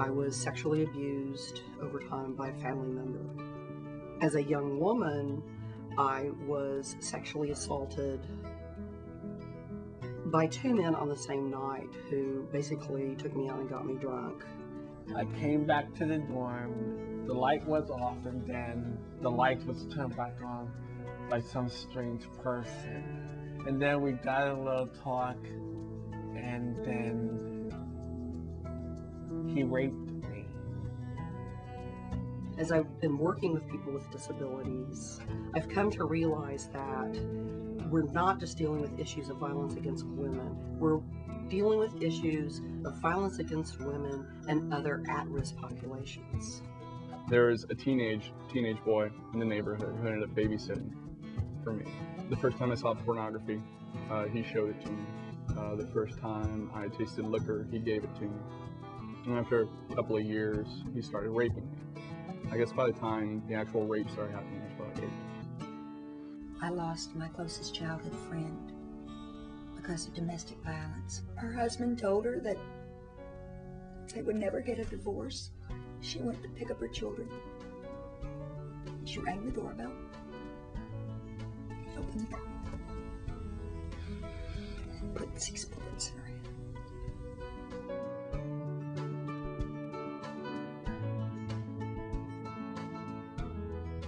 I was sexually abused over time by a family member. As a young woman, I was sexually assaulted by two men on the same night who basically took me out and got me drunk. I came back to the dorm, the light was off, and then the light was turned back on by some strange person. And then we got a little talk, and then he raped me. As I've been working with people with disabilities, I've come to realize that we're not just dealing with issues of violence against women. We're dealing with issues of violence against women and other at-risk populations. There was a teenage boy in the neighborhood who ended up babysitting for me. The first time I saw pornography, he showed it to me. The first time I tasted liquor, he gave it to me. And after a couple of years, he started raping me. I guess by the time the actual rape started happening, I was probably 8. I lost my closest childhood friend because of domestic violence. Her husband told her that they would never get a divorce. She went to pick up her children. She rang the doorbell. Opened the door. Put 6 bullets in her head.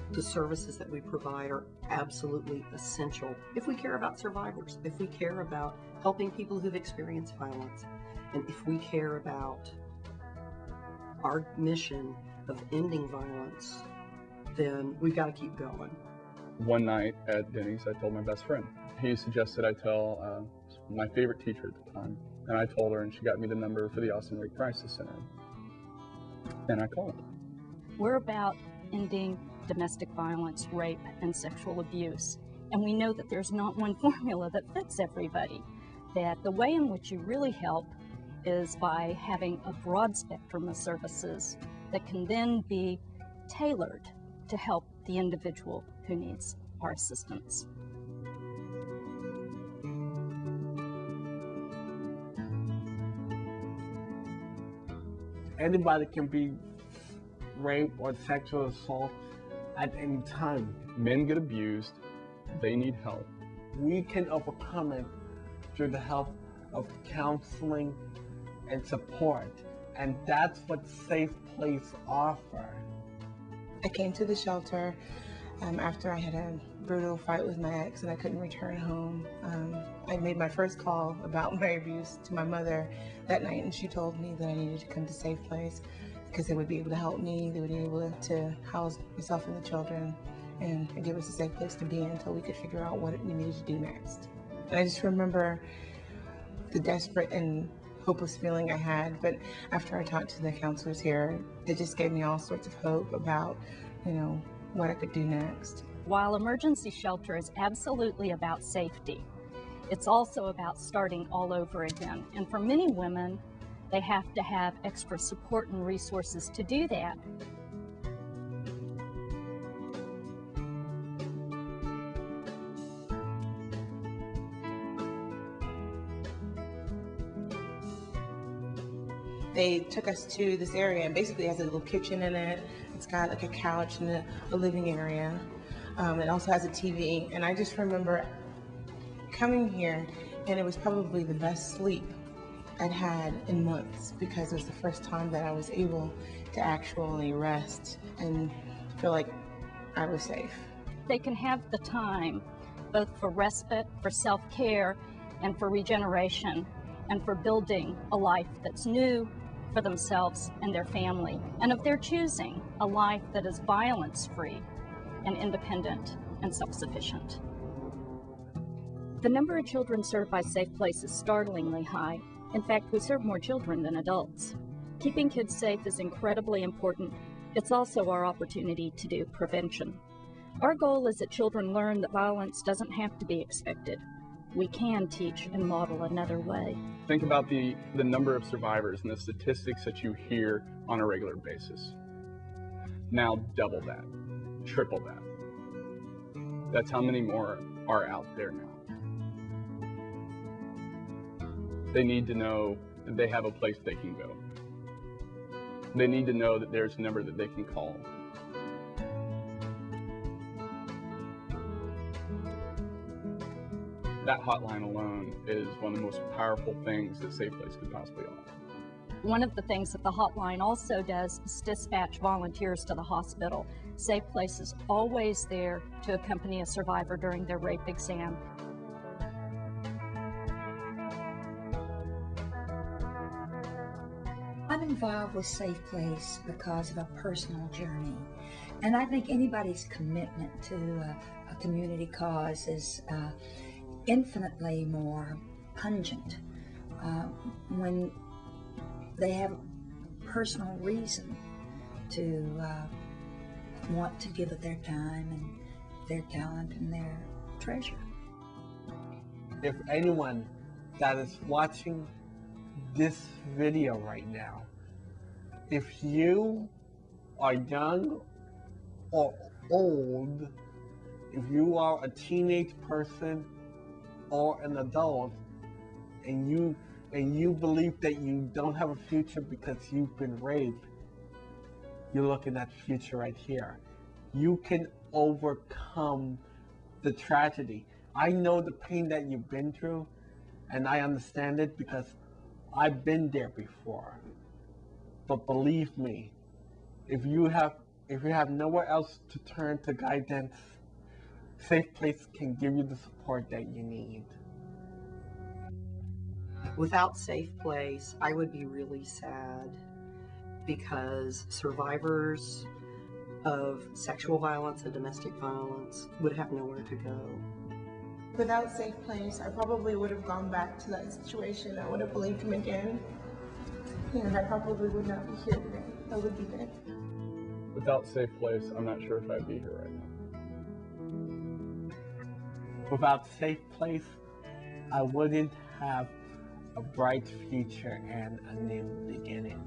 The services that we provide are absolutely essential if we care about survivors, if we care about helping people who've experienced violence, and if we care about our mission of ending violence, then we've got to keep going. One night at Denny's, I told my best friend. He suggested I tell my favorite teacher at the time, and I told her, and she got me the number for the Austin Rape Crisis Center. And I called. We're about ending domestic violence, rape, and sexual abuse. And we know that there's not one formula that fits everybody. That the way in which you really help is by having a broad spectrum of services that can then be tailored to help the individual who needs our assistance. Anybody can be raped or sexual assault at any time. Men get abused, they need help. We can overcome it through the help of counseling and support, and that's what SafePlace offers. I came to the shelter after I had a brutal fight with my ex and I couldn't return home. I made my first call about my abuse to my mother that night, and she told me that I needed to come to SafePlace because they would be able to help me, they would be able to house myself and the children, and give us a safe place to be in until we could figure out what we needed to do next. And I just remember the desperate and hopeless feeling I had, but after I talked to the counselors here, it just gave me all sorts of hope about, what I could do next. While emergency shelter is absolutely about safety, it's also about starting all over again. And for many women, they have to have extra support and resources to do that. They took us to this area, and basically it has a little kitchen in it. It's got like a couch and a living area. It also has a TV, and I just remember coming here, and it was probably the best sleep I'd had in months, because it was the first time that I was able to actually rest and feel like I was safe. They can have the time both for respite, for self-care, and for regeneration, and for building a life that's new for themselves and their family, and of their choosing, a life that is violence-free and independent and self-sufficient. The number of children served by SafePlace is startlingly high. In fact, we serve more children than adults. Keeping kids safe is incredibly important. It's also our opportunity to do prevention. Our goal is that children learn that violence doesn't have to be expected. We can teach and model another way. Think about the number of survivors and the statistics that you hear on a regular basis. Now double that, triple that. That's how many more are out there now. They need to know that they have a place they can go. They need to know that there's a number that they can call. That hotline alone is one of the most powerful things that SafePlace could possibly offer. One of the things that the hotline also does is dispatch volunteers to the hospital. SafePlace is always there to accompany a survivor during their rape exam. I'm involved with SafePlace because of a personal journey. And I think anybody's commitment to a community cause is infinitely more pungent when they have a personal reason to want to give of their time and their talent and their treasure. If anyone that is watching this video right now, if you are young or old, if you are a teenage person or an adult, and you believe that you don't have a future because you've been raped, you're looking at the future right here. You can overcome the tragedy. I know the pain that you've been through, and I understand it because I've been there before. But believe me, if you have nowhere else to turn to guidance, SafePlace can give you the support that you need. Without SafePlace, I would be really sad because survivors of sexual violence and domestic violence would have nowhere to go. Without SafePlace, I probably would have gone back to that situation. I would have believed him again. And I probably would not be here today. I would be dead. Without SafePlace, I'm not sure if I'd be here right now. Without SafePlace, I wouldn't have a bright future and a new beginning.